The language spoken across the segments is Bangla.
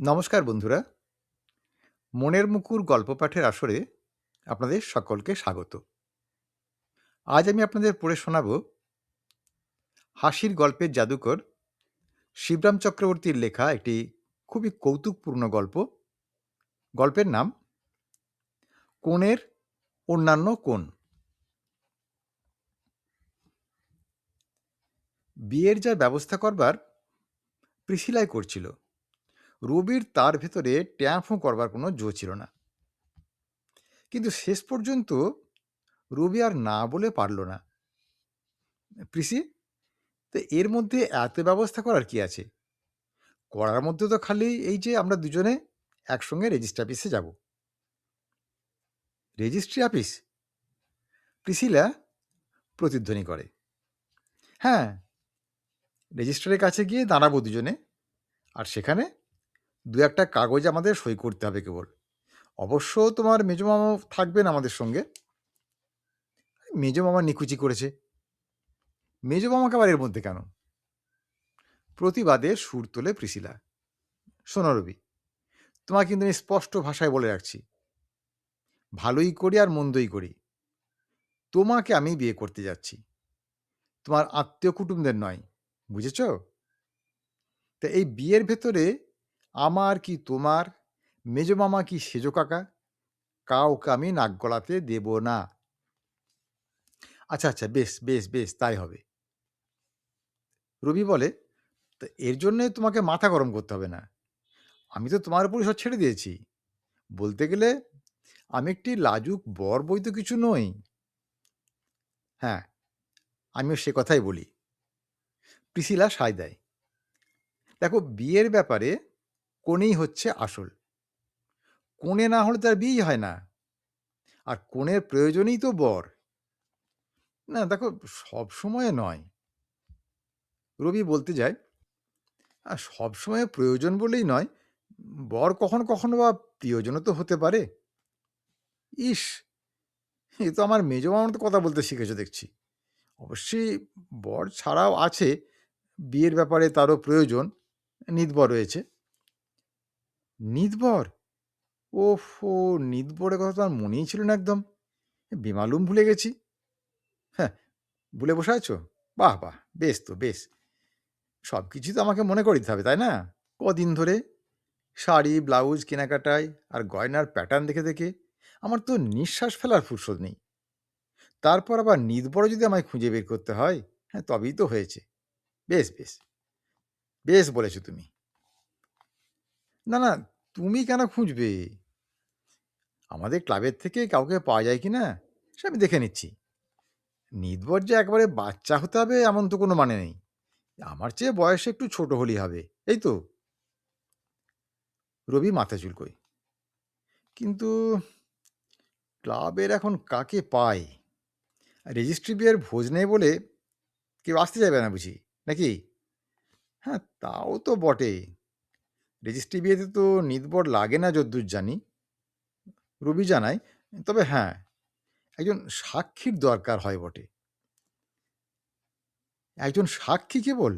নমস্কার বন্ধুরা, মনের মুকুর গল্প পাঠের আসরে আপনাদের সকলকে স্বাগত। আজ আমি আপনাদের পড়ে শোনাব হাসির গল্পের জাদুকর শিবরাম চক্রবর্তীর লেখা একটি খুবই কৌতুকপূর্ণ গল্প। গল্পের নাম কোণের অন্যান্য কোণ। বিয়ের যা ব্যবস্থা করবার প্রিসিলাই করছিল, রবির তার ভেতরে ট্যাঁফু করবার কোনো জো ছিল না। কিন্তু শেষ পর্যন্ত রবি আর না বলে পারল না। প্রিসি, তো এর মধ্যে এত ব্যবস্থা করার কি আছে? করার মধ্যে তো খালি এই যে আমরা দুজনে একসঙ্গে রেজিস্ট্রি অফিসে যাব। Registry office? প্রিসিলা প্রতিধ্বনি করে। হ্যাঁ, রেজিস্ট্রারের কাছে গিয়ে দাঁড়াবো দুজনে, আর সেখানে দু একটা কাগজে আমাদের সই করতে হবে কেবল। অবশ্য তোমার মেজমামা থাকবেন আমাদের সঙ্গে। মেজমামা নিকুচি করেছে। মেজমামাকে আবার এর মধ্যে কেন? প্রতিবাদে সুর তোলে প্রিসিলা। শোনো রবি, তোমাকে কিন্তু আমি স্পষ্ট ভাষায় বলে রাখছি, ভালোই করি আর মন্দই করি, তোমাকে আমি বিয়ে করতে যাচ্ছি, তোমার আত্মীয় কুটুমদের নয়। বুঝেছ? তা এই বিয়ের ভেতরে আমার কি তোমার, মেজমামা কি সেজ কাকা, কাউকে আমি নাক গলাতে দেব না। আচ্ছা আচ্ছা, বেশ বেশ বেশ, তাই হবে। রবি বলে, তা এর জন্যে তোমাকে মাথা গরম করতে হবে না। আমি তো তোমার উপরই সব ছেড়ে দিয়েছি। বলতে গেলে আমি একটি লাজুক বর বই তো কিছু নই। হ্যাঁ, আমিও সে কথাই বলি। প্রিসিলা সায় দেয়। দেখো, বিয়ের ব্যাপারে কনেই হচ্ছে আসল। কনে না হলে তার বিয়েই হয় না। আর কনের প্রয়োজনেই তো বর। না দেখো, সব সময়ে নয়। রবি বলতে যায়, সবসময় প্রয়োজন বলেই নয়, বর কখনো কখনো বা প্রিয়জনও তো হতে পারে। ইস, এ তো আমার মেজ মামার মতো কথা বলতে শিখেছো দেখছি। অবশ্যই বর ছাড়াও আছে বিয়ের ব্যাপারে তারও প্রয়োজন, নিতবর রয়েছে। নিতবর? ওফো, নিতবরের কথা তো আমার মনেই ছিল না একদম। বেমালুম ভুলে গেছি। হ্যাঁ, ভুলে বসে আছো? বাহ বাহ, বেশ তো বেশ। সব কিছুই তো আমাকে মনে করে দিতে হবে, তাই না? কদিন ধরে শাড়ি ব্লাউজ কেনাকাটায় আর গয়নার প্যাটার্ন দেখে দেখে আমার তো নিঃশ্বাস ফেলার ফুরসত নেই। তারপর আবার নিতবড় যদি আমায় খুঁজে বের করতে হয়, হ্যাঁ তবেই তো হয়েছে। বেশ বেশ, বেশ বলেছো তুমি। না না, তুমি কেন খুঁজবে? আমাদের ক্লাবের থেকে কাউকে পাওয়া যায় কি না সে আমি দেখে নিচ্ছি। নিতবর যে একেবারে বাচ্চা হতে হবে এমন তো কোনো মানে নেই। আমার চেয়ে বয়সে একটু ছোট হলেই হবে, এই তো। রবি মাথা চুলকোয়। কিন্তু ক্লাবের এখন কাকে পায়? রেজিস্ট্রি বিয়ের ভোজ নেই বলে কেউ আসতে যাবে না বুঝি, নাকি? হ্যাঁ, তাও তো বটে। রেজিস্ট্রি বিয়েতে তো নিতবর লাগে না যদ্দূর জানি। রবি জানায়, তবে হ্যাঁ, একজন সাক্ষীর দরকার হয় বটে। একজন সাক্ষী কেবল?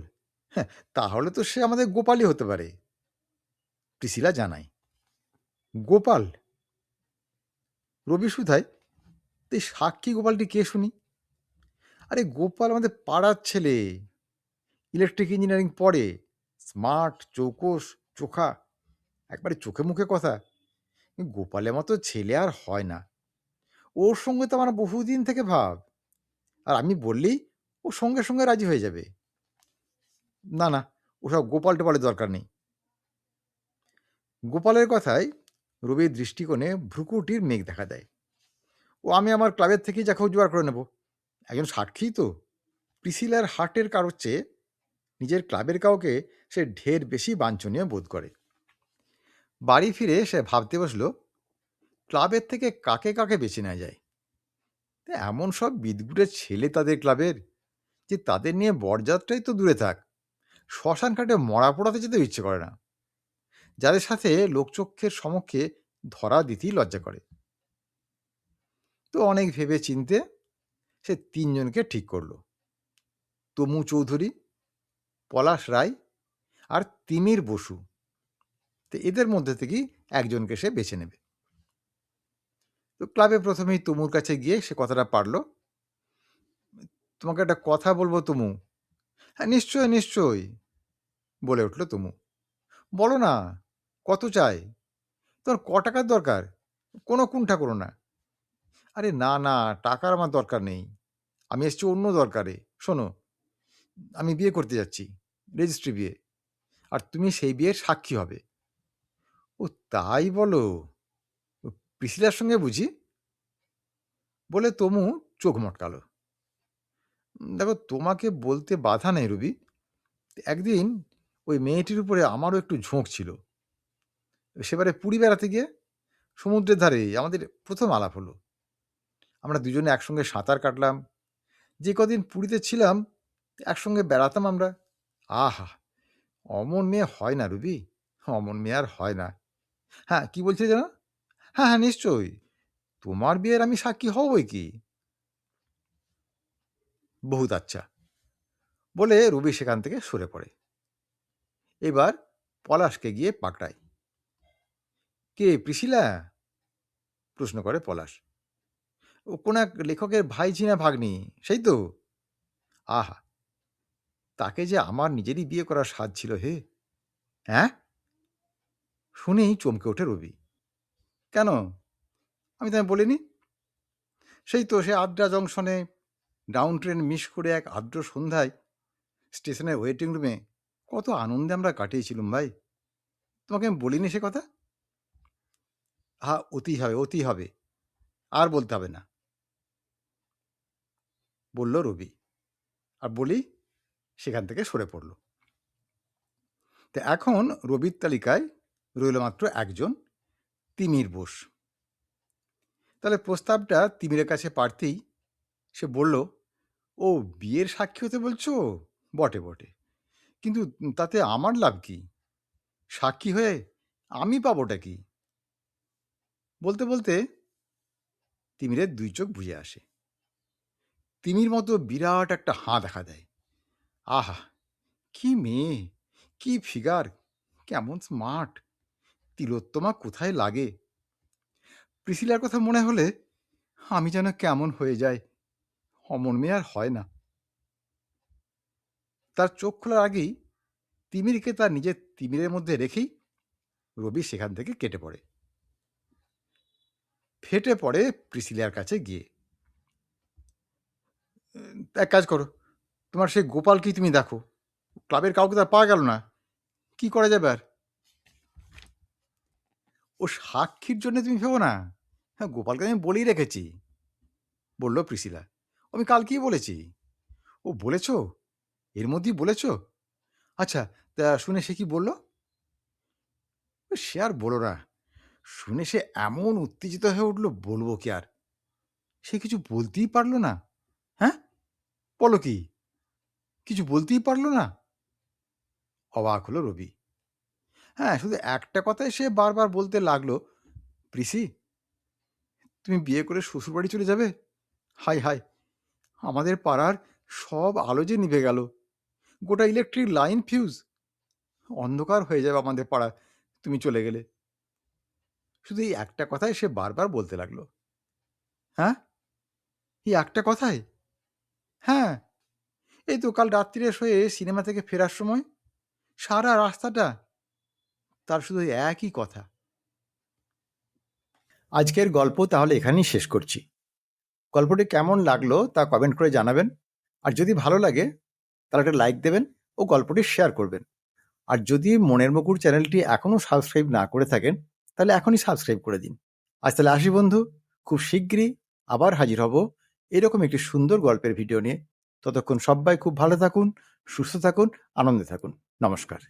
হ্যাঁ, তাহলে তো সে আমাদের গোপালই হতে পারে। প্রিসিলা জানায়। গোপাল? রবি শুধায়, এই সাক্ষী গোপালটি কে শুনি? আরে গোপাল আমাদের পাড়ার ছেলে, ইলেকট্রিক ইঞ্জিনিয়ারিং পড়ে, স্মার্ট, চৌকস, চোখা, একবারে চোখে মুখে কথা। গোপালের মতো ছেলে আর হয় না। ওর সঙ্গে তো আমার বহুদিন থেকে ভাব। আর আমি বললেই ও সঙ্গে সঙ্গে রাজি হয়ে যাবে। না না, ওসব গোপাল টোপালের দরকার নেই। গোপালের কথায় রবির দৃষ্টিকোণে ভ্রুকুটির মেঘ দেখা দেয়। ও আমি আমার ক্লাবের থেকেই যা খোঁজ জোগাড় করে নেব। একজন সাক্ষী তো। প্রিসিলার হার্টের কারোর চেয়ে নিজের ক্লাবের কাউকে সে ঢের বেশি বাঞ্ছনীয় বোধ করে। বাড়ি ফিরে সে ভাবতে বসল, ক্লাবের থেকে কাকে কাকে বেছে নেওয়া যায়। তা এমন সব বিদঘুটে ছেলে তাদের ক্লাবের, যে তাদের নিয়ে বরযাত্রাই তো দূরে থাক, শ্মশান ঘাটে মরা পোড়াতে যেতেও ইচ্ছে করে না, যাদের সাথে লোকচক্ষের সমক্ষে ধরা দিতেই লজ্জা করে। তো অনেক ভেবে চিনতে সে তিনজনকে ঠিক করলো। তমু চৌধুরী, পলাশ রায় আর তিমির বসু। তো এদের মধ্যে থেকেই একজনকে সে বেছে নেবে। তো ক্লাবে প্রথমেই তমুর কাছে গিয়ে সে কথাটা পারল। তোমাকে একটা কথা বলবো তমু। হ্যাঁ, নিশ্চয়ই, নিশ্চয়ই, বলে উঠল তমু। বলো না, কত চাই? তোমার টাকার দরকার? কোনো কুণ্ঠা করো না। আরে না, না, টাকার আমার দরকার নেই। আমি এসেছি অন্য দরকারে। শোনো, আমি বিয়ে করতে যাচ্ছি, রেজিস্ট্রি বিয়ে। আর তুমি সেই বিয়ের সাক্ষী হবে। ও তাই বলো? ও প্রিসিলার সঙ্গে বুঝি? বলে তমু চোখ মটকালো। দেখো, তোমাকে বলতে বাধা নেই রবি। একদিন ওই মেয়েটির উপরে আমারও একটু ঝোঁক ছিল। সেবারে পুরী বেড়াতে গিয়ে সমুদ্রের ধারে আমাদের প্রথম আলাপ হলো। আমরা দুজনে একসঙ্গে সাঁতার কাটলাম। যে কদিন পুরীতে ছিলাম একসঙ্গে বেড়াতাম আমরা। আহা! অমন মেয়ে হয় না রবি, অমন মেয়ে আর হয় না। হ্যাঁ, কি বলছিলে যেন? হ্যাঁ, হ্যাঁ, নিশ্চয়ই। তোমার বিয়ের আমি সাক্ষী হবই কি। বহুত আচ্ছা, বলে রবি সেখান থেকে সরে পড়ে। এবার পলাশকে গিয়ে পাকড়ায়। কে প্রিসিলা? প্রশ্ন করে পলাশ। ও কোন এক লেখকের ভাইঝি না ভাগ্নি, সেই তো? আহা! তাকে যে আমার নিজেরই বিয়ে করার সাধ ছিল হে। হ্যাঁ? শুনেই চমকে ওঠে রবি। কেন? আমি তোমায় বলিনি? সেই তো, সে আদ্রা জংশনে ডাউন ট্রেন মিস করে এক আর্দ্র সন্ধ্যায় স্টেশনের ওয়েটিং রুমে কত আনন্দে আমরা কাটিয়েছিলুম ভাই। তোমাকে আমি বলিনি সে কথা? হা, অতি হবে, অতি হবে। আর বলতে হবে না, বলল রবি। আর বলেই সেখান থেকে সরে পড়ল। তো এখন রবির তালিকায় রইল মাত্র একজন, তিমির বোস। তাহলে প্রস্তাবটা তিমিরের কাছে পারতেই সে বলল, ও বিয়ের সাক্ষী হতে বলছো? বটে বটে, কিন্তু তাতে আমার লাভ কি? সাক্ষী হয়ে আমি পাবোটা কি? বলতে বলতে তিমিরের দুই চোখ বুজে আসে। তিমির মতো বিরাট একটা হাঁ দেখা দেয়। আহা, কি মেয়ে, কি ফিগার, কেমন স্মার্ট! তিলোত্তমা কোথায় লাগে! প্রিসিলার কথা মনে হলে আমি যেন কেমন হয়ে যাই। অমন মেয়ে আর হয় না। তার চোখ খোলার আগেই তিমিরকে তার নিজের তিমিরের মধ্যে রেখেই রবি সেখান থেকে কেটে পড়ে। ফেটে পড়ে প্রিসিলার কাছে গিয়ে। এক কাজ করো, তোমার সেই গোপালকেই তুমি দেখো। ক্লাবের কাউকে তার পাওয়া গেল না। কি করা যাবে আর? ও সাক্ষীর জন্য তুমি ভেবো না। হ্যাঁ, গোপালকে আমি বলেই রেখেছি, বলল প্রিসিলা। আমি কালকেই বলেছি। ও বলেছ? এর মধ্যেই বলেছ? আচ্ছা, তা শুনে সে কি বলল? সে আর বলো না। শুনে সে এমন উত্তেজিত হয়ে উঠল, বলবো কি আর। সে কিছু বলতেই পারলো না। হ্যাঁ, বলো কি? কিছু বলতেই পারলো না? অবাক হলো রবি। হ্যাঁ, শুধু একটা কথাই সে বারবার বলতে লাগলো, প্রিসি, তুমি বিয়ে করে শ্বশুরবাড়ি চলে যাবে? হায় হায়, আমাদের পাড়ার সব আলো যে নিভে গেল। গোটা ইলেকট্রিক লাইন ফিউজ। অন্ধকার হয়ে যাবে আমাদের পাড়া তুমি চলে গেলে। শুধু এই একটা কথাই সে বারবার বলতে লাগলো। হ্যাঁ, এই একটা কথাই? হ্যাঁ, এই তো কাল রাত্রিরে শুয়ে সিনেমা থেকে ফেরার সময় সারা রাস্তাটা তার শুধু ওই একই কথা। আজকের গল্প তাহলে এখানেই শেষ করছি। গল্পটি কেমন লাগলো তা কমেন্ট করে জানাবেন। আর যদি ভালো লাগে তাহলে একটা লাইক দেবেন ও গল্পটি শেয়ার করবেন। আর যদি মনের মুকুর চ্যানেলটি এখনও সাবস্ক্রাইব না করে থাকেন তাহলে এখনই সাবস্ক্রাইব করে দিন। আজ তাহলে আসি বন্ধু, খুব শিগগিরই আবার হাজির হব এরকম একটি সুন্দর গল্পের ভিডিও নিয়ে। ততক্ষণ সবাই খুব ভালো থাকুন, সুস্থ থাকুন, আনন্দে থাকুন। নমস্কার।